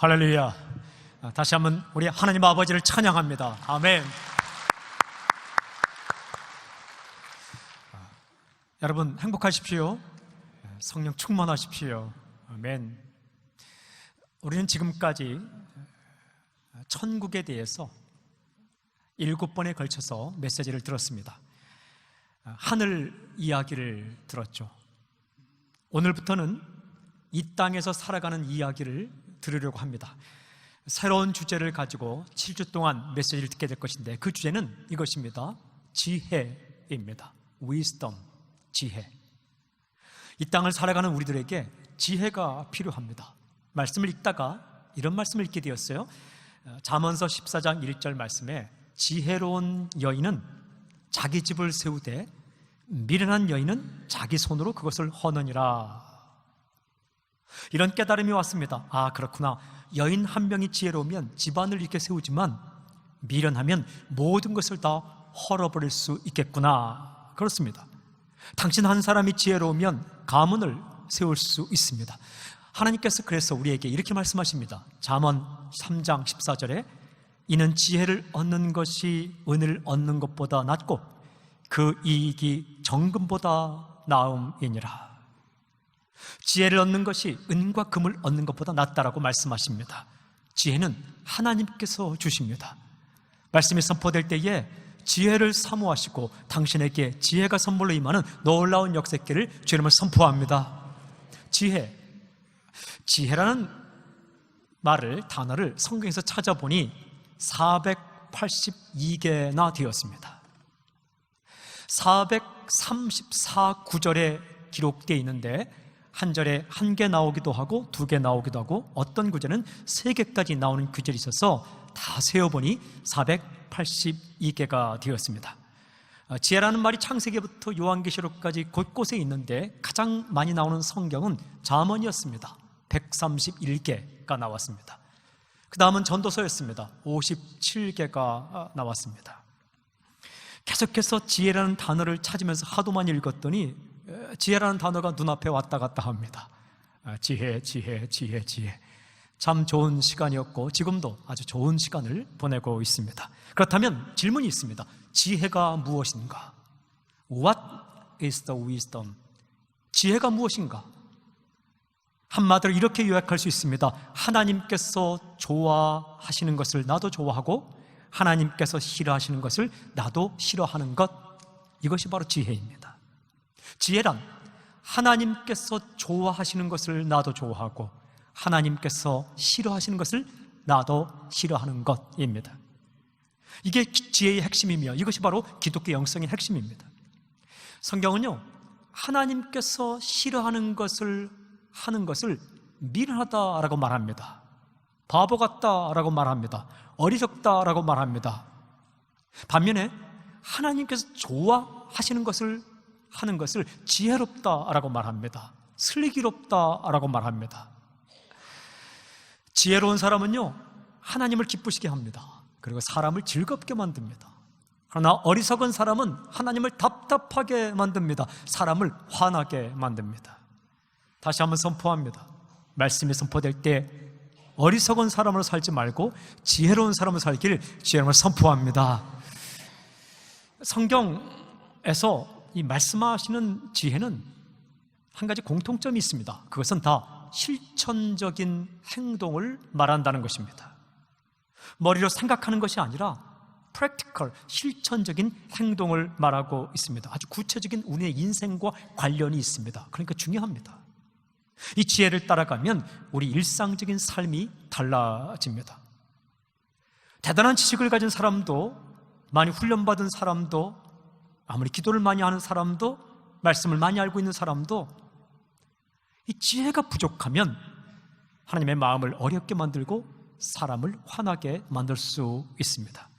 할렐루야. 다시 한번 우리 하나님 아버지를 찬양합니다. 아멘. 여러분 행복하십시오. 성령 충만하십시오. 아멘. 우리는 지금까지 천국에 대해서 7번에 걸쳐서 메시지를 들었습니다. 하늘 이야기를 들었죠. 오늘부터는 이 땅에서 살아가는 이야기를 들으려고 합니다. 새로운 주제를 가지고 7주 동안 메시지를 듣게 될 것인데, 그 주제는 이것입니다. 지혜입니다. Wisdom, 지혜. 이 땅을 살아가는 우리들에게 지혜가 필요합니다. 말씀을 읽다가 이런 말씀을 읽게 되었어요. 잠언서 14장 1절 말씀에 지혜로운 여인은 자기 집을 세우되 미련한 여인은 자기 손으로 그것을 허느니라. 이런 깨달음이 왔습니다. 아, 그렇구나. 여인 한 명이 지혜로우면 집안을 이렇게 세우지만 미련하면 모든 것을 다 헐어버릴 수 있겠구나. 그렇습니다. 당신 한 사람이 지혜로우면 가문을 세울 수 있습니다. 하나님께서 그래서 우리에게 이렇게 말씀하십니다. 잠언 3장 14절에 이는 지혜를 얻는 것이 은을 얻는 것보다 낫고 그 이익이 정금보다 나음이니라. 지혜를 얻는 것이 은과 금을 얻는 것보다 낫다라고 말씀하십니다. 지혜는 하나님께서 주십니다. 말씀이 선포될 때에 지혜를 사모하시고 당신에게 지혜가 선물로 임하는 놀라운 역사기를 주님을 선포합니다. 지혜라는 말을, 단어를 성경에서 찾아보니 482개나 되었습니다. 434 구절에 기록되어 있는데 한 절에 1개 나오기도 하고 2개 나오기도 하고 어떤 구절은 3개까지 나오는 구절이 있어서 다 세어보니 482개가 되었습니다. 지혜라는 말이 창세기부터 요한계시록까지 곳곳에 있는데 가장 많이 나오는 성경은 잠언이었습니다. 131개가 나왔습니다. 그 다음은 전도서였습니다. 57개가 나왔습니다. 계속해서 지혜라는 단어를 찾으면서 하도 많이 읽었더니 지혜라는 단어가 눈앞에 왔다 갔다 합니다. 지혜. 참 좋은 시간이었고 지금도 아주 좋은 시간을 보내고 있습니다. 그렇다면 질문이 있습니다. 지혜가 무엇인가? What is the wisdom? 지혜가 무엇인가? 한마디로 이렇게 요약할 수 있습니다. 하나님께서 좋아하시는 것을 나도 좋아하고 하나님께서 싫어하시는 것을 나도 싫어하는 것, 이것이 바로 지혜입니다. 지혜란 하나님께서 좋아하시는 것을 나도 좋아하고 하나님께서 싫어하시는 것을 나도 싫어하는 것입니다. 이게 지혜의 핵심이며 이것이 바로 기독교 영성의 핵심입니다. 성경은요, 하나님께서 싫어하는 것을 하는 것을 미련하다라고 말합니다. 바보 같다라고 말합니다. 어리석다라고 말합니다. 반면에 하나님께서 좋아하시는 것을 하는 것을 지혜롭다라고 말합니다. 슬기롭다라고 말합니다. 지혜로운 사람은요, 하나님을 기쁘시게 합니다. 그리고 사람을 즐겁게 만듭니다. 그러나 어리석은 사람은 하나님을 답답하게 만듭니다. 사람을 화나게 만듭니다. 다시 한번 선포합니다. 말씀이 선포될 때 어리석은 사람으로 살지 말고 지혜로운 사람으로 살기를 주님을 선포합니다. 성경에서 이 말씀하시는 지혜는 한 가지 공통점이 있습니다. 그것은 다 실천적인 행동을 말한다는 것입니다. 머리로 생각하는 것이 아니라 practical, 실천적인 행동을 말하고 있습니다. 아주 구체적인 우리의 인생과 관련이 있습니다. 그러니까 중요합니다. 이 지혜를 따라가면 우리 일상적인 삶이 달라집니다. 대단한 지식을 가진 사람도, 많이 훈련받은 사람도, 아무리 기도를 많이 하는 사람도, 말씀을 많이 알고 있는 사람도 이 지혜가 부족하면 하나님의 마음을 어렵게 만들고 사람을 화나게 만들 수 있습니다.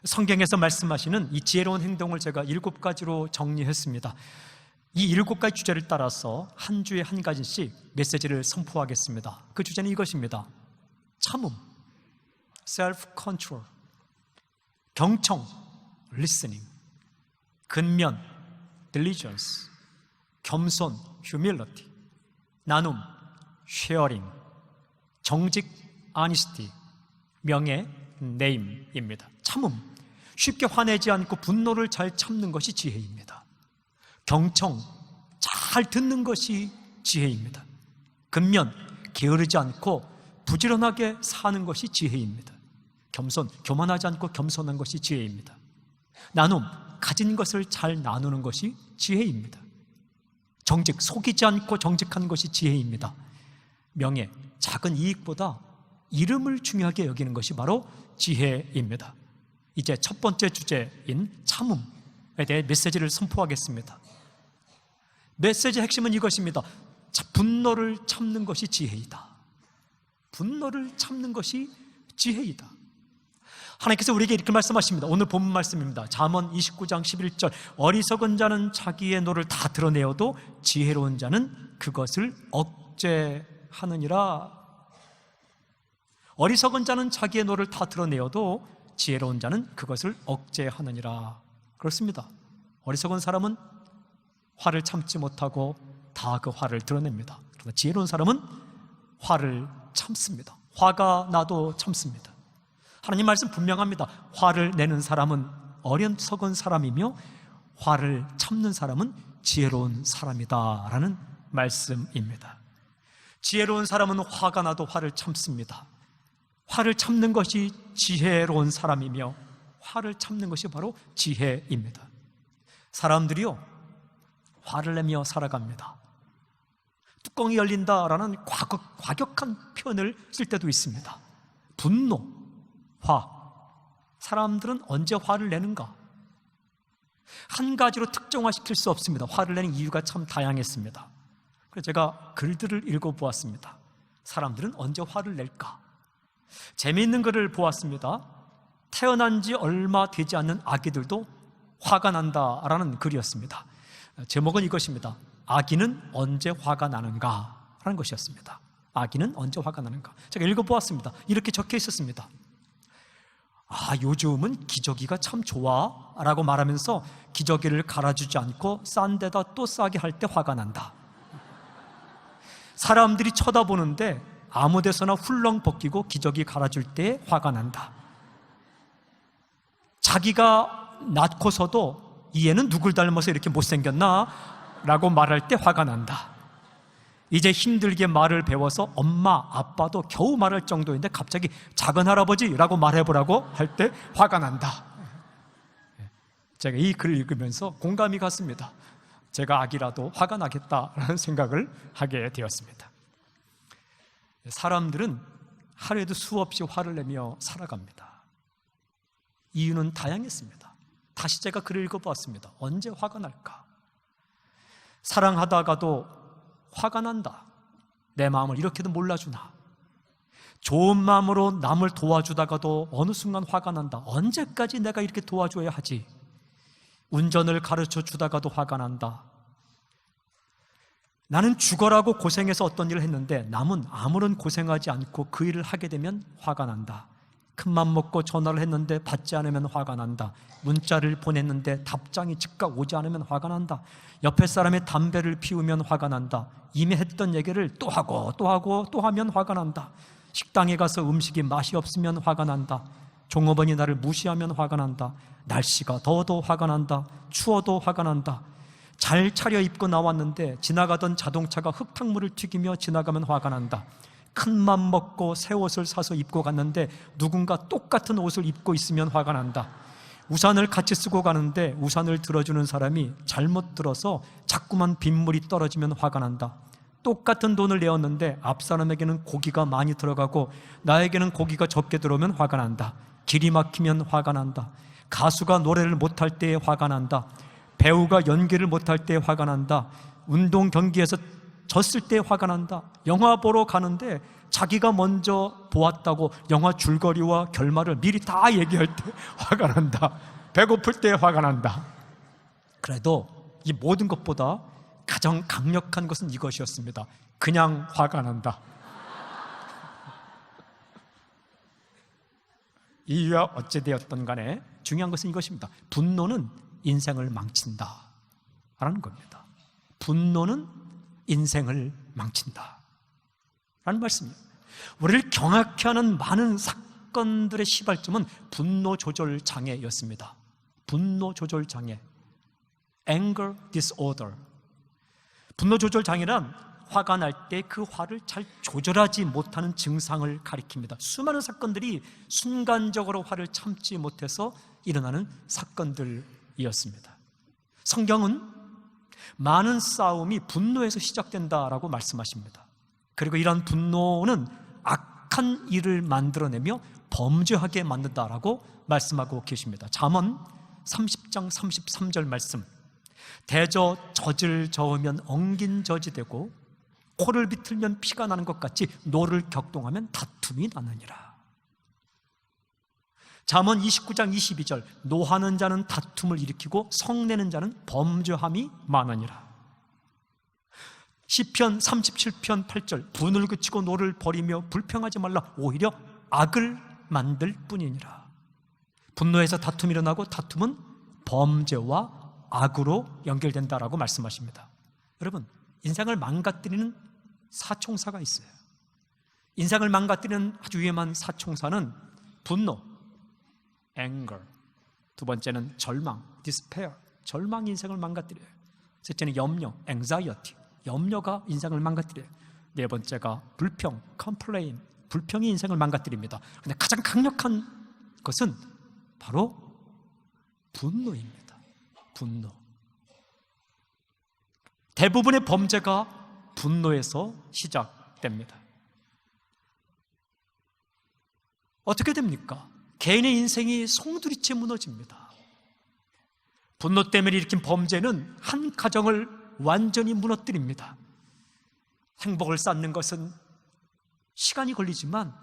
성경에서 말씀하시는 이 지혜로운 행동을 제가 7가지로 정리했습니다. 이 7가지 주제를 따라서 한 주에 한 가지씩 메시지를 선포하겠습니다. 그 주제는 이것입니다. 참음, self-control, 경청, listening, 근면, diligence, 겸손, humility, 나눔, sharing, 정직, honesty, 명예, name입니다. 참음, 쉽게 화내지 않고 분노를 잘 참는 것이 지혜입니다. 경청, 잘 듣는 것이 지혜입니다. 근면, 게으르지 않고 부지런하게 사는 것이 지혜입니다. 겸손, 교만하지 않고 겸손한 것이 지혜입니다. 나눔, 가진 것을 잘 나누는 것이 지혜입니다. 정직, 속이지 않고 정직한 것이 지혜입니다. 명예, 작은 이익보다 이름을 중요하게 여기는 것이 바로 지혜입니다. 이제 첫 번째 주제인 참음에 대해 메시지를 선포하겠습니다. 메시지의 핵심은 이것입니다. 분노를 참는 것이 지혜이다. 분노를 참는 것이 지혜이다. 하나님께서 우리에게 이렇게 말씀하십니다. 오늘 본문 말씀입니다. 잠언 29장 11절, 어리석은 자는 자기의 노를 다 드러내어도 지혜로운 자는 그것을 억제하느니라. 어리석은 자는 자기의 노를 다 드러내어도 지혜로운 자는 그것을 억제하느니라. 그렇습니다. 어리석은 사람은 화를 참지 못하고 다 그 화를 드러냅니다. 그러나 지혜로운 사람은 화를 참습니다. 화가 나도 참습니다. 하나님 말씀 분명합니다. 화를 내는 사람은 어리석은 사람이며 화를 참는 사람은 지혜로운 사람이다 라는 말씀입니다. 지혜로운 사람은 화가 나도 화를 참습니다. 화를 참는 것이 지혜로운 사람이며 화를 참는 것이 바로 지혜입니다. 사람들이요, 화를 내며 살아갑니다. 뚜껑이 열린다라는 과격한 표현을 쓸 때도 있습니다. 분노, 화. 사람들은 언제 화를 내는가? 한 가지로 특정화시킬 수 없습니다. 화를 내는 이유가 참 다양했습니다. 그래서 제가 글들을 읽어보았습니다. 사람들은 언제 화를 낼까? 재미있는 글을 보았습니다. 태어난 지 얼마 되지 않는 아기들도 화가 난다라는 글이었습니다. 제목은 이것입니다. 아기는 언제 화가 나는가? 라는 것이었습니다. 아기는 언제 화가 나는가? 제가 읽어보았습니다. 이렇게 적혀 있었습니다. 요즘은 기저귀가 참 좋아 라고 말하면서 기저귀를 갈아주지 않고 싼 데다 또 싸게 할 때 화가 난다. 사람들이 쳐다보는데 아무 데서나 훌렁 벗기고 기저귀 갈아줄 때 화가 난다. 자기가 낳고서도 이 애는 누굴 닮아서 이렇게 못생겼나? 라고 말할 때 화가 난다. 이제 힘들게 말을 배워서 엄마, 아빠도 겨우 말할 정도인데 갑자기 작은 할아버지라고 말해보라고 할 때 화가 난다. 제가 이 글을 읽으면서 공감이 갔습니다. 제가 아기라도 화가 나겠다라는 생각을 하게 되었습니다. 사람들은 하루에도 수없이 화를 내며 살아갑니다. 이유는 다양했습니다. 다시 제가 글을 읽어보았습니다. 언제 화가 날까? 사랑하다가도 화가 난다. 내 마음을 이렇게도 몰라주나. 좋은 마음으로 남을 도와주다가도 어느 순간 화가 난다. 언제까지 내가 이렇게 도와줘야 하지? 운전을 가르쳐 주다가도 화가 난다. 나는 죽어라고 고생해서 어떤 일을 했는데 남은 아무런 고생하지 않고 그 일을 하게 되면 화가 난다. 큰맘 먹고 전화를 했는데 받지 않으면 화가 난다. 문자를 보냈는데 답장이 즉각 오지 않으면 화가 난다. 옆에 사람이 담배를 피우면 화가 난다. 이미 했던 얘기를 또 하고 또 하고 또 하면 화가 난다. 식당에 가서 음식이 맛이 없으면 화가 난다. 종업원이 나를 무시하면 화가 난다. 날씨가 더워도 화가 난다. 추워도 화가 난다. 잘 차려입고 나왔는데 지나가던 자동차가 흙탕물을 튀기며 지나가면 화가 난다. 큰맘 먹고 새 옷을 사서 입고 갔는데 누군가 똑같은 옷을 입고 있으면 화가 난다. 우산을 같이 쓰고 가는데 우산을 들어주는 사람이 잘못 들어서 자꾸만 빗물이 떨어지면 화가 난다. 똑같은 돈을 내었는데 앞 사람에게는 고기가 많이 들어가고 나에게는 고기가 적게 들어오면 화가 난다. 길이 막히면 화가 난다. 가수가 노래를 못할 때에 화가 난다. 배우가 연기를 못할 때에 화가 난다. 운동 경기에서 졌을 때 화가 난다. 영화 보러 가는데 자기가 먼저 보았다고 영화 줄거리와 결말을 미리 다 얘기할 때 화가 난다. 배고플 때 화가 난다. 그래도 이 모든 것보다 가장 강력한 것은 이것이었습니다. 그냥 화가 난다. 이유야 어찌되었던 간에 중요한 것은 이것입니다. 분노는 인생을 망친다 라는 겁니다. 분노는 인생을 망친다 라는 말씀입니다. 우리를 경악케 하는 많은 사건들의 시발점은 분노 조절 장애였습니다. 분노 조절 장애, anger disorder. 분노 조절 장애란 화가 날 때 그 화를 잘 조절하지 못하는 증상을 가리킵니다. 수많은 사건들이 순간적으로 화를 참지 못해서 일어나는 사건들이었습니다. 성경은 많은 싸움이 분노에서 시작된다라고 말씀하십니다. 그리고 이런 분노는 악한 일을 만들어내며 범죄하게 만든다라고 말씀하고 계십니다. 잠언 30장 33절 말씀, 대저 젖을 저으면 엉긴 젖이 되고 코를 비틀면 피가 나는 것 같이 노를 격동하면 다툼이 나느니라. 잠언 29장 22절, 노하는 자는 다툼을 일으키고 성내는 자는 범죄함이 많으니라. 시편 37편 8절, 분을 그치고 노를 버리며 불평하지 말라, 오히려 악을 만들 뿐이니라. 분노에서 다툼이 일어나고 다툼은 범죄와 악으로 연결된다라고 말씀하십니다. 여러분, 인생을 망가뜨리는 사총사가 있어요. 인생을 망가뜨리는 아주 위험한 사총사는 분노, anger. 두 번째는 절망, despair. 절망이 인생을 망가뜨려요. 셋째는 염려, anxiety. 염려가 인생을 망가뜨려요. 네 번째가 불평, complain. 불평이 인생을 망가뜨립니다. 그런데 가장 강력한 것은 바로 분노입니다. 분노. 대부분의 범죄가 분노에서 시작됩니다. 어떻게 됩니까? 개인의 인생이 송두리째 무너집니다. 분노 때문에 일으킨 범죄는 한 가정을 완전히 무너뜨립니다. 행복을 쌓는 것은 시간이 걸리지만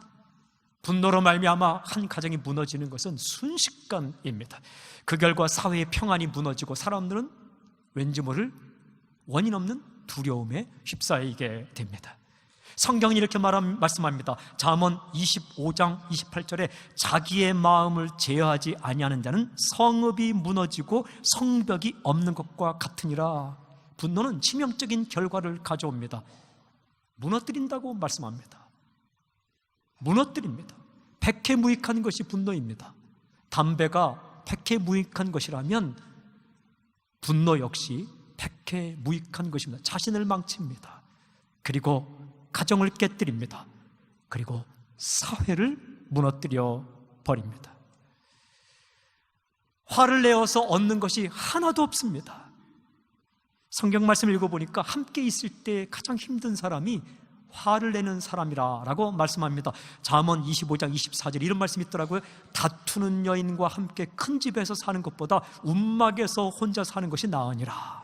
분노로 말미암아 한 가정이 무너지는 것은 순식간입니다. 그 결과 사회의 평안이 무너지고 사람들은 왠지 모를 원인 없는 두려움에 휩싸이게 됩니다. 성경이 이렇게 말씀합니다. 잠언 25장 28절에 자기의 마음을 제어하지 아니하는 자는 성읍이 무너지고 성벽이 없는 것과 같으니라. 분노는 치명적인 결과를 가져옵니다. 무너뜨린다고 말씀합니다. 무너뜨립니다. 백해무익한 것이 분노입니다. 담배가 백해무익한 것이라면 분노 역시 백해무익한 것입니다. 자신을 망칩니다. 그리고 가정을 깨뜨립니다. 그리고 사회를 무너뜨려 버립니다. 화를 내어서 얻는 것이 하나도 없습니다. 성경 말씀을 읽어보니까 함께 있을 때 가장 힘든 사람이 화를 내는 사람이라고 말씀합니다. 잠언 25장 24절 이런 말씀이 있더라고요. 다투는 여인과 함께 큰 집에서 사는 것보다 움막에서 혼자 사는 것이 나으니라.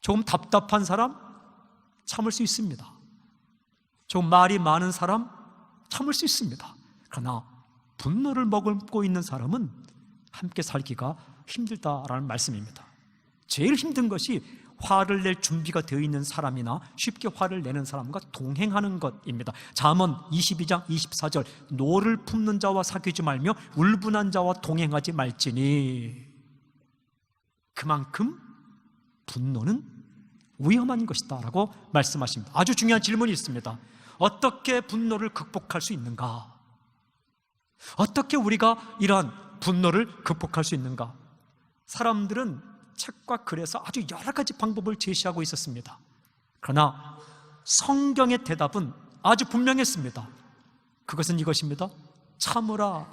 조금 답답한 사람 참을 수 있습니다. 조금 말이 많은 사람 참을 수 있습니다. 그러나 분노를 머금고 있는 사람은 함께 살기가 힘들다라는 말씀입니다. 제일 힘든 것이 화를 낼 준비가 되어 있는 사람이나 쉽게 화를 내는 사람과 동행하는 것입니다. 잠언 22장 24절 노를 품는 자와 사귀지 말며 울분한 자와 동행하지 말지니. 그만큼 분노는 위험한 것이다 라고 말씀하십니다. 아주 중요한 질문이 있습니다. 어떻게 분노를 극복할 수 있는가? 어떻게 우리가 이러한 분노를 극복할 수 있는가? 사람들은 책과 글에서 아주 여러 가지 방법을 제시하고 있었습니다. 그러나 성경의 대답은 아주 분명했습니다. 그것은 이것입니다. 참으라.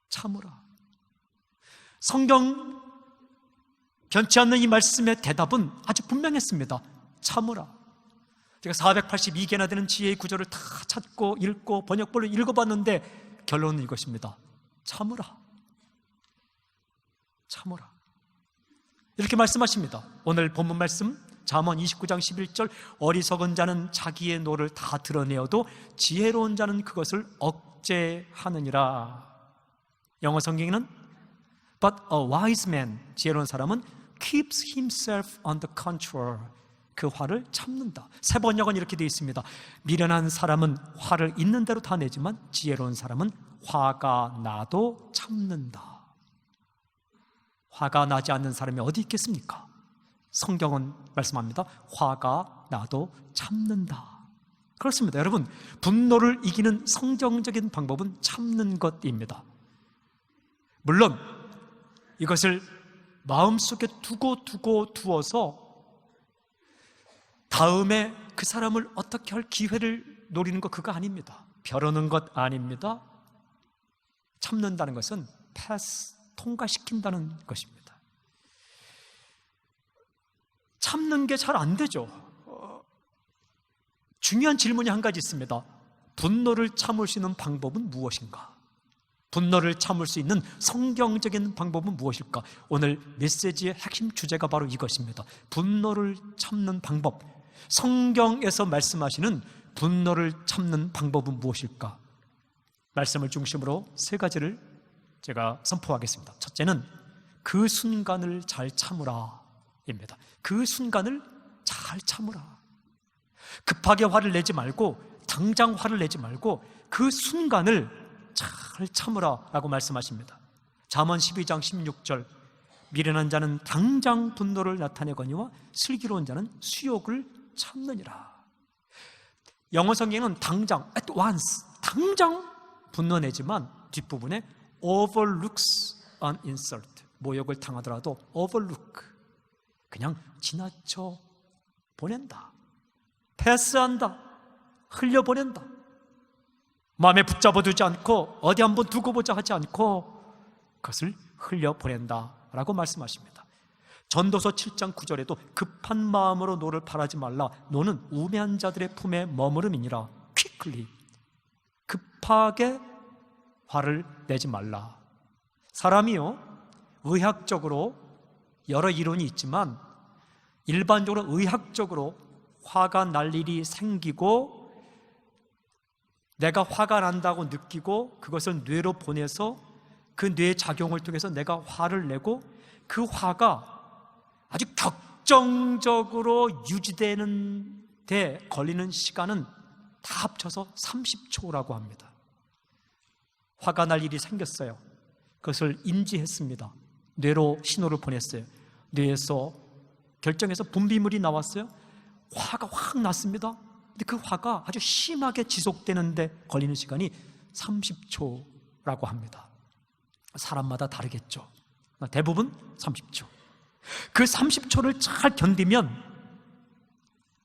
참으라. 성경 변치 않는 이 말씀의 대답은 아주 분명했습니다. 참으라. 제가 482개나 되는 지혜의 구절을 다 찾고 읽고 번역본을 읽어봤는데 결론은 이것입니다. 참으라. 참으라. 이렇게 말씀하십니다. 오늘 본문 말씀 잠언 29장 11절 어리석은 자는 자기의 노를 다 드러내어도 지혜로운 자는 그것을 억제하느니라. 영어 성경에는 But a wise man, 지혜로운 사람은 keeps himself under control. 그 화를 참는다. 새 번역은 이렇게 되어 있습니다. 미련한 사람은 화를 있는 대로 다 내지만 지혜로운 사람은 화가 나도 참는다. 화가 나지 않는 사람이 어디 있겠습니까? 성경은 말씀합니다. 화가 나도 참는다. 그렇습니다. 여러분, 분노를 이기는 성경적인 방법은 참는 것입니다. 물론 이것을 마음속에 두어서 다음에 그 사람을 어떻게 할 기회를 노리는 것, 그거 아닙니다. 벼르는 것 아닙니다. 참는다는 것은 패스, 통과시킨다는 것입니다. 참는 게 잘 안 되죠. 중요한 질문이 한 가지 있습니다. 분노를 참을 수 있는 방법은 무엇인가? 분노를 참을 수 있는 성경적인 방법은 무엇일까? 오늘 메시지의 핵심 주제가 바로 이것입니다. 분노를 참는 방법. 성경에서 말씀하시는 분노를 참는 방법은 무엇일까? 말씀을 중심으로 세 가지를 제가 선포하겠습니다. 첫째는 그 순간을 잘 참으라 입니다. 그 순간을 잘 참으라. 급하게 화를 내지 말고, 당장 화를 내지 말고 그 순간을 잘 참으라 라고 말씀하십니다. 잠언 12장 16절, 미련한 자는 당장 분노를 나타내거니와 슬기로운 자는 수욕을 참느니라. 영어 성경은 당장, at once, 당장 분노내지만 뒷부분에 overlooks an insult, 모욕을 당하더라도 overlook, 그냥 지나쳐 보낸다, 패스한다, 흘려보낸다. 마음에 붙잡아두지 않고 어디 한번 두고 보자 하지 않고 그것을 흘려보낸다 라고 말씀하십니다. 전도서 7장 9절에도 급한 마음으로 노를 바라지 말라. 노는 우매한 자들의 품에 머무름이니라. quickly, 급하게 화를 내지 말라. 사람이요, 의학적으로 여러 이론이 있지만 일반적으로 의학적으로 화가 날 일이 생기고 내가 화가 난다고 느끼고 그것을 뇌로 보내서 그 뇌 작용을 통해서 내가 화를 내고 그 화가 아주 격정적으로 유지되는 데 걸리는 시간은 다 합쳐서 30초라고 합니다. 화가 날 일이 생겼어요. 그것을 인지했습니다. 뇌로 신호를 보냈어요. 뇌에서 결정해서 분비물이 나왔어요. 화가 확 났습니다. 근데 그 화가 아주 심하게 지속되는데 걸리는 시간이 30초라고 합니다. 사람마다 다르겠죠. 대부분 30초. 그 30초를 잘 견디면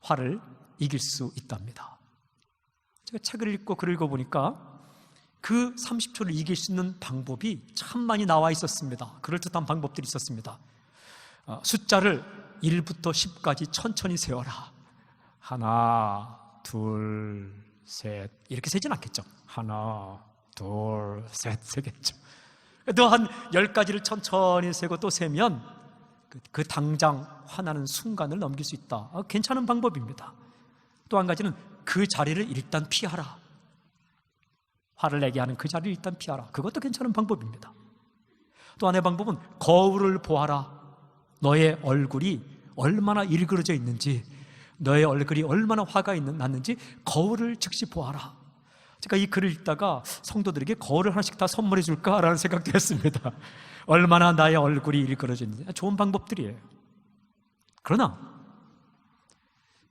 화를 이길 수 있답니다. 제가 책을 읽고 글을 읽어보니까 그 30초를 이길 수 있는 방법이 참 많이 나와 있었습니다. 그럴듯한 방법들이 있었습니다. 숫자를 1부터 10까지 천천히 세어라. 하나, 둘, 셋, 이렇게 세진 않겠죠. 하나, 둘, 셋 세겠죠. 또 한 10가지를 천천히 세고 또 세면 그 당장 화나는 순간을 넘길 수 있다. 괜찮은 방법입니다. 또 한 가지는 그 자리를 일단 피하라. 화를 내게 하는 그 자리를 일단 피하라. 그것도 괜찮은 방법입니다. 또 하나의 방법은 거울을 보아라. 너의 얼굴이 얼마나 일그러져 있는지, 너의 얼굴이 얼마나 화가 났는지 거울을 즉시 보아라. 제가 이 글을 읽다가 성도들에게 거울을 하나씩 다 선물해 줄까라는 생각도 했습니다. 얼마나 나의 얼굴이 일그러져 있는지. 좋은 방법들이에요. 그러나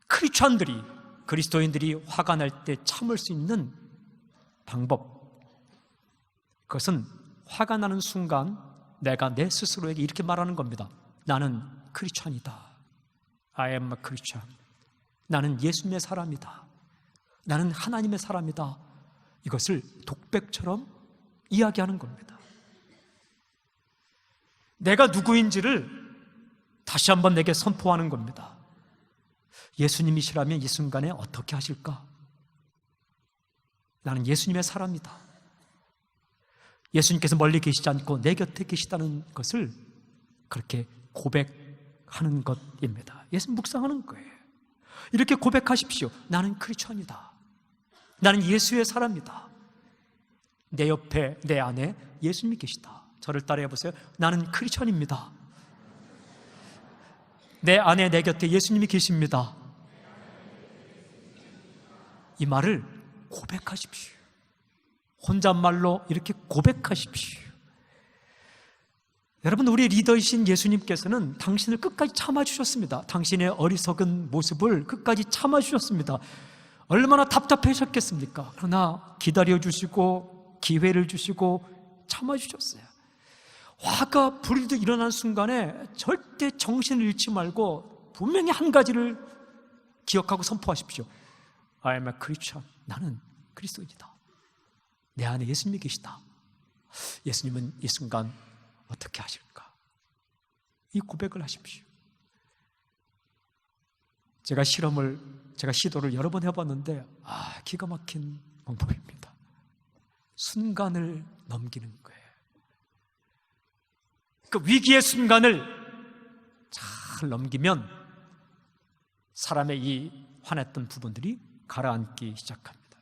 크리스찬들이, 그리스도인들이 화가 날 때 참을 수 있는 방법, 그것은 화가 나는 순간 내가 내 스스로에게 이렇게 말하는 겁니다. 나는 크리스찬이다. I am a Christian. 나는 예수님의 사람이다. 나는 하나님의 사람이다. 이것을 독백처럼 이야기하는 겁니다. 내가 누구인지를 다시 한번 내게 선포하는 겁니다. 예수님이시라면 이 순간에 어떻게 하실까? 나는 예수님의 사람이다. 예수님께서 멀리 계시지 않고 내 곁에 계시다는 것을 그렇게 고백하는 것입니다. 예수님 묵상하는 거예요. 이렇게 고백하십시오. 나는 크리스천이다. 나는 예수의 사람이다. 내 옆에, 내 안에 예수님이 계시다. 저를 따라해 보세요. 나는 크리스천입니다. 내 안에, 내 곁에 예수님이 계십니다. 이 말을 고백하십시오. 혼잣말로 이렇게 고백하십시오. 여러분, 우리 리더이신 예수님께서는 당신을 끝까지 참아주셨습니다. 당신의 어리석은 모습을 끝까지 참아주셨습니다. 얼마나 답답하셨겠습니까? 그러나 기다려주시고 기회를 주시고 참아주셨어요. 화가 불도 일어난 순간에 절대 정신을 잃지 말고 분명히 한 가지를 기억하고 선포하십시오. I am a Christian. 나는 그리스도인이다. 내 안에 예수님이 계시다. 예수님은 이 순간 어떻게 하실까? 이 고백을 하십시오. 제가 시도를 여러 번 해봤는데 기가 막힌 방법입니다. 순간을 넘기는 거예요. 그 위기의 순간을 잘 넘기면 사람의 이 화냈던 부분들이 가라앉기 시작합니다.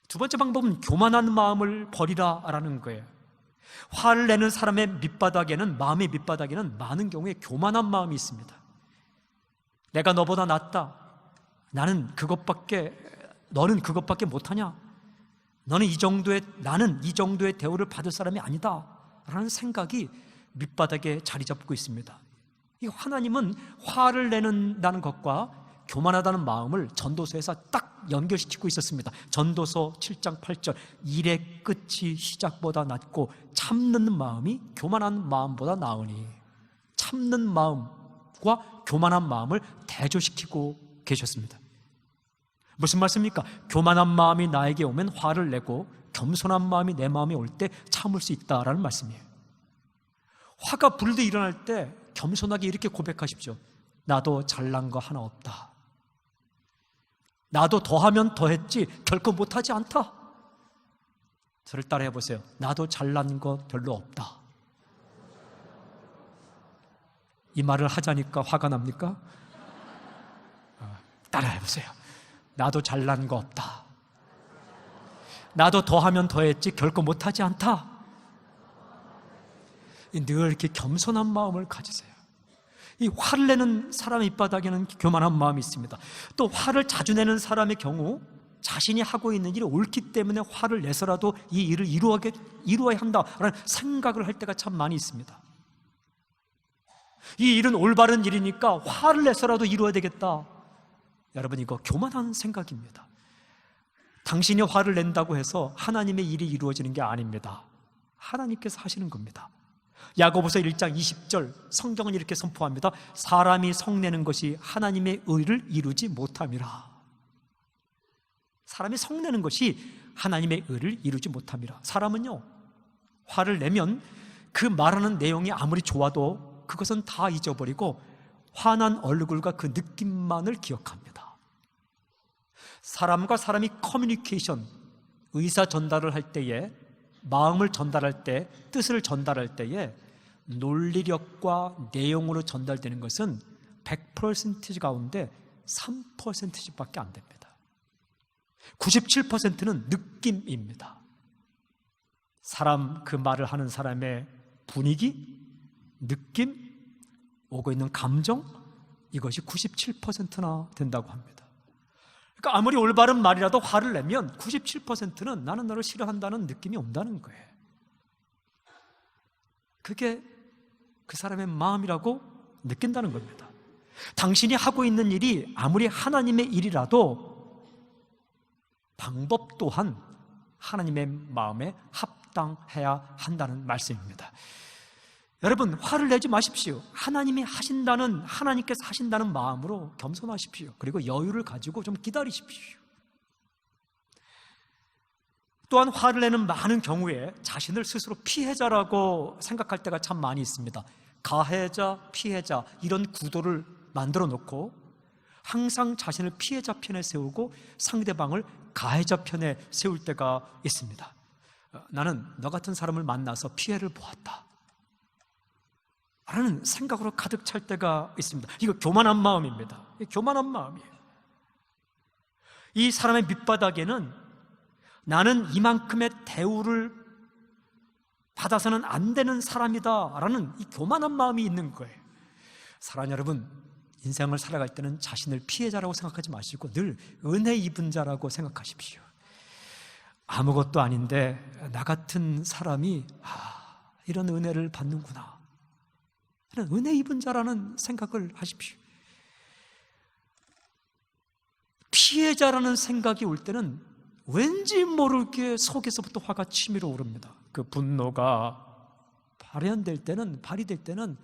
두 번째 방법은 교만한 마음을 버리라라는 거예요. 화를 내는 사람의 마음의 밑바닥에는 많은 경우에 교만한 마음이 있습니다. 내가 너보다 낫다. 너는 그것밖에 못하냐? 나는 이 정도의 대우를 받을 사람이 아니다 라는 생각이 밑바닥에 자리 잡고 있습니다. 이 하나님은 화를 내는다는 것과 교만하다는 마음을 전도서에서 딱 연결시키고 있었습니다. 전도서 7장 8절, 일의 끝이 시작보다 낫고 참는 마음이 교만한 마음보다 나으니, 참는 마음과 교만한 마음을 대조시키고 계셨습니다. 무슨 말씀입니까? 교만한 마음이 나에게 오면 화를 내고 겸손한 마음이 내 마음에 올 때 참을 수 있다라는 말씀이에요. 화가 불도 일어날 때 겸손하게 이렇게 고백하십시오. 나도 잘난 거 하나 없다. 나도 더하면 더했지 결코 못하지 않다. 저를 따라해 보세요. 나도 잘난 거 별로 없다. 이 말을 하자니까 화가 납니까? 따라해 보세요. 나도 잘난 거 없다. 나도 더하면 더했지 결코 못하지 않다. 늘 이렇게 겸손한 마음을 가지세요. 이 화를 내는 사람의 입바닥에는 교만한 마음이 있습니다. 또 화를 자주 내는 사람의 경우 자신이 하고 있는 일이 옳기 때문에 화를 내서라도 이 일을 이루어야 한다라는 생각을 할 때가 참 많이 있습니다. 이 일은 올바른 일이니까 화를 내서라도 이루어야 되겠다. 여러분, 이거 교만한 생각입니다. 당신이 화를 낸다고 해서 하나님의 일이 이루어지는 게 아닙니다. 하나님께서 하시는 겁니다. 야고보서 1장 20절 성경은 이렇게 선포합니다. 사람이 성내는 것이 하나님의 의를 이루지 못함이라. 사람이 성내는 것이 하나님의 의를 이루지 못함이라. 사람은요, 화를 내면 그 말하는 내용이 아무리 좋아도 그것은 다 잊어버리고 화난 얼굴과 그 느낌만을 기억합니다. 사람과 사람이 커뮤니케이션, 의사 전달을 할 때에, 마음을 전달할 때, 뜻을 전달할 때에 논리력과 내용으로 전달되는 것은 100% 가운데 3%밖에 안 됩니다. 97%는 느낌입니다. 그 말을 하는 사람의 분위기, 느낌, 오고 있는 감정, 이것이 97%나 된다고 합니다. 그러니까 아무리 올바른 말이라도 화를 내면 97%는 나는 너를 싫어한다는 느낌이 온다는 거예요. 그게 그 사람의 마음이라고 느낀다는 겁니다. 당신이 하고 있는 일이 아무리 하나님의 일이라도 방법 또한 하나님의 마음에 합당해야 한다는 말씀입니다. 여러분, 화를 내지 마십시오. 하나님께서 하신다는 마음으로 겸손하십시오. 그리고 여유를 가지고 좀 기다리십시오. 또한 화를 내는 많은 경우에 자신을 스스로 피해자라고 생각할 때가 참 많이 있습니다. 가해자, 피해자 이런 구도를 만들어 놓고 항상 자신을 피해자 편에 세우고 상대방을 가해자 편에 세울 때가 있습니다. 나는 너 같은 사람을 만나서 피해를 보았다 라는 생각으로 가득 찰 때가 있습니다. 이거 교만한 마음입니다. 교만한 마음이에요. 이 사람의 밑바닥에는 나는 이만큼의 대우를 받아서는 안 되는 사람이다 라는 이 교만한 마음이 있는 거예요. 사랑하는 여러분, 인생을 살아갈 때는 자신을 피해자라고 생각하지 마시고 늘 은혜 입은 자라고 생각하십시오. 아무것도 아닌데 나 같은 사람이 이런 은혜를 받는구나, 이런 은혜 입은 자라는 생각을 하십시오. 피해자라는 생각이 올 때는 왠지 모르게 속에서부터 화가 치밀어 오릅니다. 그 분노가 발휘될 때는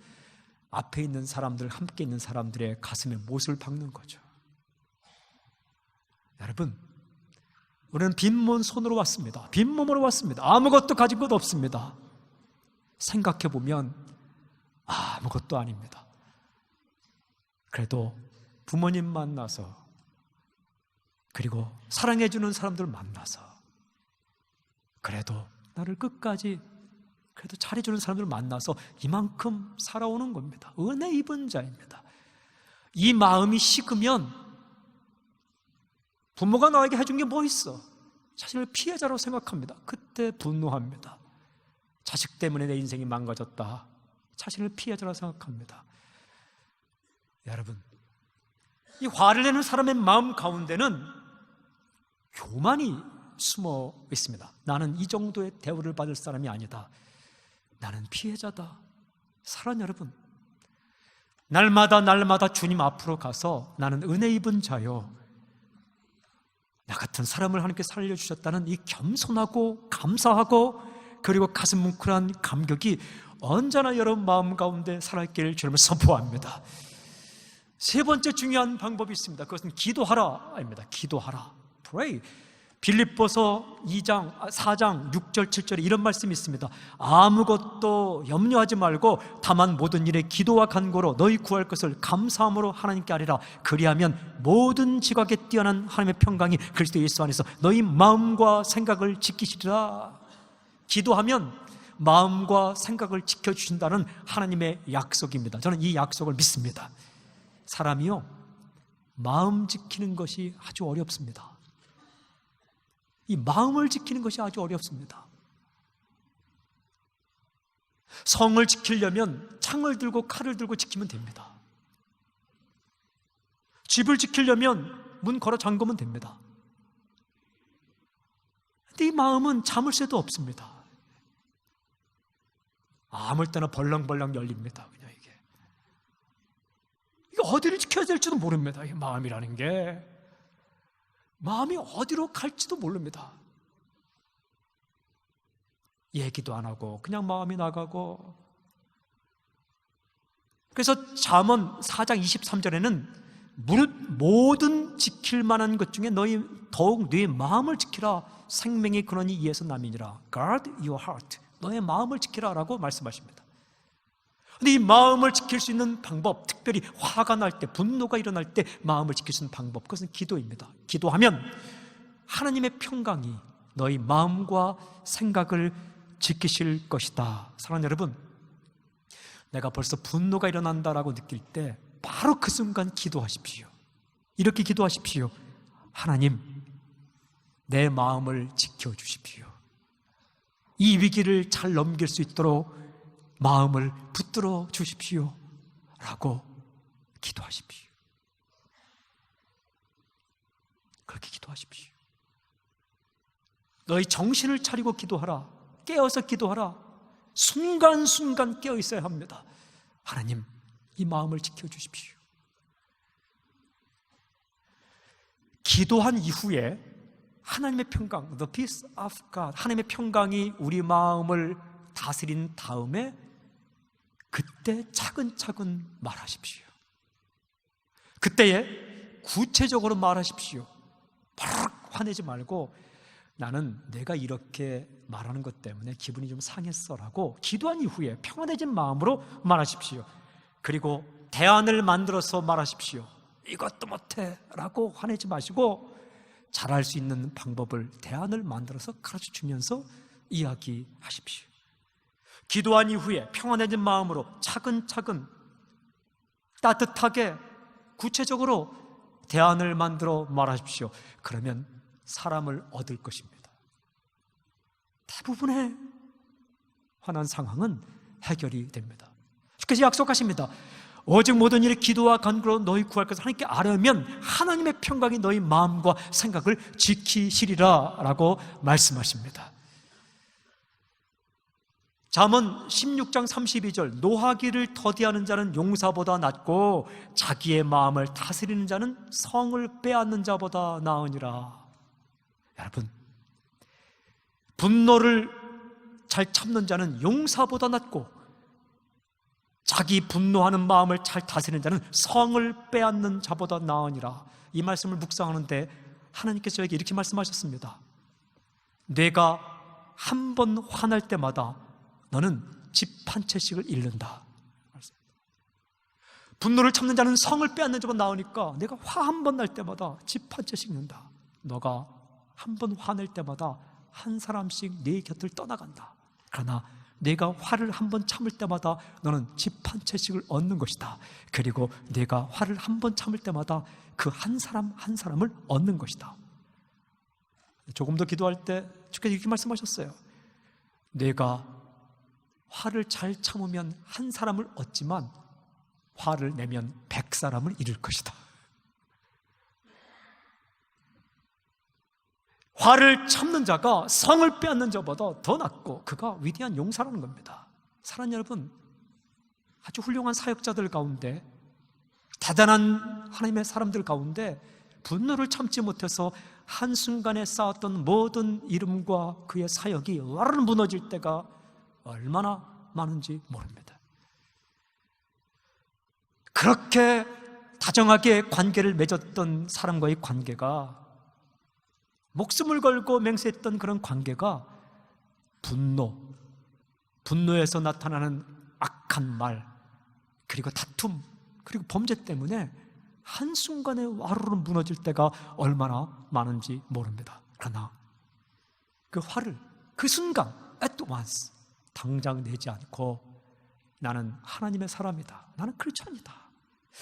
앞에 있는 사람들, 함께 있는 사람들의 가슴에 못을 박는 거죠. 여러분, 우리는 빈몸 손으로 왔습니다. 빈몸으로 왔습니다. 아무것도 가진 것 없습니다. 생각해 보면 아무것도 아닙니다. 그래도 부모님 만나서, 그리고 사랑해주는 사람들 만나서, 그래도 나를 끝까지 그래도 잘해주는 사람들 만나서 이만큼 살아오는 겁니다. 은혜 입은 자입니다. 이 마음이 식으면 부모가 나에게 해준 게 뭐 있어? 자신을 피해자로 생각합니다. 그때 분노합니다. 자식 때문에 내 인생이 망가졌다, 자신을 피해자로 생각합니다. 여러분, 이 화를 내는 사람의 마음 가운데는 교만이 숨어 있습니다. 나는 이 정도의 대우를 받을 사람이 아니다, 나는 피해자다. 사랑하는 여러분, 날마다 주님 앞으로 가서 나는 은혜 입은 자요, 나 같은 사람을 하나님께 살려주셨다는 이 겸손하고 감사하고 그리고 가슴 뭉클한 감격이 언제나 여러분 마음 가운데 살아있기를 주님을 선포합니다. 세 번째 중요한 방법이 있습니다. 그것은 기도하라입니다. 기도하라, pray. 빌립보서 4장 6절 7절에 이런 말씀이 있습니다. 아무것도 염려하지 말고 다만 모든 일에 기도와 간구로 너희 구할 것을 감사함으로 하나님께 아뢰라. 그리하면 모든 지각에 뛰어난 하나님의 평강이 그리스도 예수 안에서 너희 마음과 생각을 지키시리라. 기도하면 마음과 생각을 지켜주신다는 하나님의 약속입니다. 저는 이 약속을 믿습니다. 사람이요, 마음 지키는 것이 아주 어렵습니다. 이 마음을 지키는 것이 아주 어렵습니다. 성을 지키려면 창을 들고 칼을 들고 지키면 됩니다. 집을 지키려면 문 걸어 잠그면 됩니다. 근데 이 마음은 참을 새도 없습니다. 아무 때나 벌렁벌렁 열립니다. 그냥 이게 어디를 지켜야 될지도 모릅니다. 이 마음이라는 게 마음이 어디로 갈지도 모릅니다. 얘기도 안 하고 그냥 마음이 나가고. 그래서 잠언 4장 23절에는 무릇 모든 지킬 만한 것 중에 너희 더욱 네 마음을 지키라. 생명의 근원이 이에서 남이니라. Guard your heart. 너의 마음을 지키라 라고 말씀하십니다. 근데 이 마음을 지킬 수 있는 방법, 특별히 화가 날 때, 분노가 일어날 때 마음을 지킬 수 있는 방법, 그것은 기도입니다. 기도하면 하나님의 평강이 너희 마음과 생각을 지키실 것이다. 사랑하는 여러분, 내가 벌써 분노가 일어난다라고 느낄 때 바로 그 순간 기도하십시오. 이렇게 기도하십시오. 하나님, 내 마음을 지켜주십시오. 이 위기를 잘 넘길 수 있도록 마음을 붙들어 주십시오 라고 기도하십시오. 그렇게 기도하십시오. 너희 정신을 차리고 기도하라. 깨어서 기도하라. 순간순간 깨어 있어야 합니다. 하나님, 이 마음을 지켜주십시오. 기도한 이후에 하나님의 평강, the peace of God, 하나님의 평강이 우리 마음을 다스린 다음에 그때 차근차근 말하십시오. 그때에 구체적으로 말하십시오. 팍 화내지 말고 나는 내가 이렇게 말하는 것 때문에 기분이 좀 상했어라고 기도한 이후에 평안해진 마음으로 말하십시오. 그리고 대안을 만들어서 말하십시오. 이것도 못해 라고 화내지 마시고 잘할 수 있는 방법을, 대안을 만들어서 가르쳐주면서 이야기하십시오. 기도한 이후에 평안해진 마음으로 차근차근 따뜻하게 구체적으로 대안을 만들어 말하십시오. 그러면 사람을 얻을 것입니다. 대부분의 화난 상황은 해결이 됩니다. 주께서 약속하십니다. 오직 모든 일에 기도와 간구로 너희 구할 것을 하나님께 아뢰면 하나님의 평강이 너희 마음과 생각을 지키시리라 라고 말씀하십니다. 잠언 16장 32절 노하기를 더디하는 자는 용사보다 낫고 자기의 마음을 다스리는 자는 성을 빼앗는 자보다 나으니라. 여러분, 분노를 잘 참는 자는 용사보다 낫고 자기 분노하는 마음을 잘 다스리는 자는 성을 빼앗는 자보다 나으니라. 이 말씀을 묵상하는데 하나님께서 저에게 이렇게 말씀하셨습니다. 내가 한 번 화날 때마다 너는 집 한 채씩을 잃는다. 분노를 참는 자는 성을 빼앗는 자보다 나으니까 내가 화 한 번 날 때마다 집 한 채씩 잃는다. 너가 한 번 화낼 때마다 한 사람씩 네 곁을 떠나간다. 그러나 내가 화를 한 번 참을 때마다 너는 집 한 채씩을 얻는 것이다. 그리고 내가 화를 한 번 참을 때마다 그 한 사람 한 사람을 얻는 것이다. 조금 더 기도할 때 주께서 이렇게 말씀하셨어요. 내가 화를 잘 참으면 한 사람을 얻지만 화를 내면 100사람을 잃을 것이다. 화를 참는 자가 성을 빼앗는 자보다 더 낫고 그가 위대한 용사라는 겁니다. 사랑하는 여러분, 아주 훌륭한 사역자들 가운데, 대단한 하나님의 사람들 가운데 분노를 참지 못해서 한순간에 쌓았던 모든 이름과 그의 사역이 와르르 무너질 때가 얼마나 많은지 모릅니다. 그렇게 다정하게 관계를 맺었던 사람과의 관계가, 목숨을 걸고 맹세했던 그런 관계가 분노에서 나타나는 악한 말, 그리고 다툼, 그리고 범죄 때문에 한순간에 와르르 무너질 때가 얼마나 많은지 모릅니다. 그러나 그 화를 그 순간 at once 당장 내지 않고 나는 하나님의 사람이다, 나는 크리스천이다,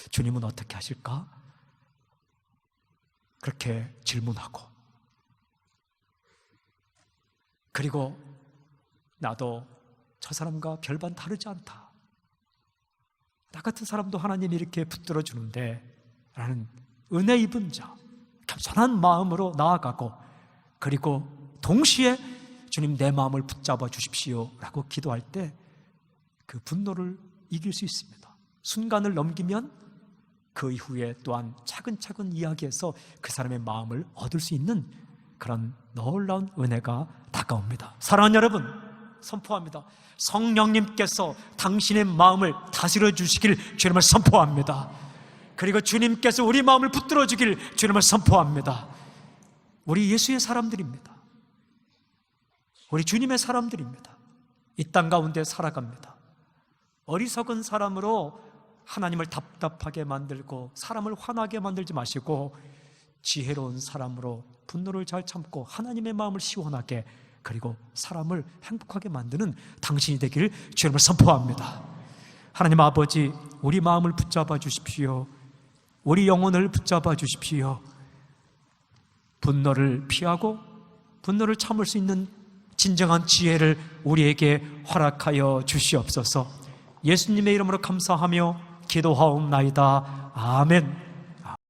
주님은 어떻게 하실까? 그렇게 질문하고, 그리고 나도 저 사람과 별반 다르지 않다, 나 같은 사람도 하나님이 이렇게 붙들어 주는데 라는 은혜 입은 자, 겸손한 마음으로 나아가고, 그리고 동시에 주님 내 마음을 붙잡아 주십시오 라고 기도할 때 그 분노를 이길 수 있습니다. 순간을 넘기면 그 이후에 또한 차근차근 이야기해서 그 사람의 마음을 얻을 수 있는 그런 놀라운 은혜가 다가옵니다. 사랑하는 여러분, 선포합니다. 성령님께서 당신의 마음을 다스려 주시길 주님을 선포합니다. 그리고 주님께서 우리 마음을 붙들어 주길 주님을 선포합니다. 우리 예수의 사람들입니다. 우리 주님의 사람들입니다. 이 땅 가운데 살아갑니다. 어리석은 사람으로 하나님을 답답하게 만들고 사람을 화나게 만들지 마시고, 지혜로운 사람으로 분노를 잘 참고 하나님의 마음을 시원하게, 그리고 사람을 행복하게 만드는 당신이 되기를 주님을 선포합니다. 하나님 아버지, 우리 마음을 붙잡아 주십시오. 우리 영혼을 붙잡아 주십시오. 분노를 피하고 분노를 참을 수 있는 진정한 지혜를 우리에게 허락하여 주시옵소서. 예수님의 이름으로 감사하며 기도하옵나이다. 아멘.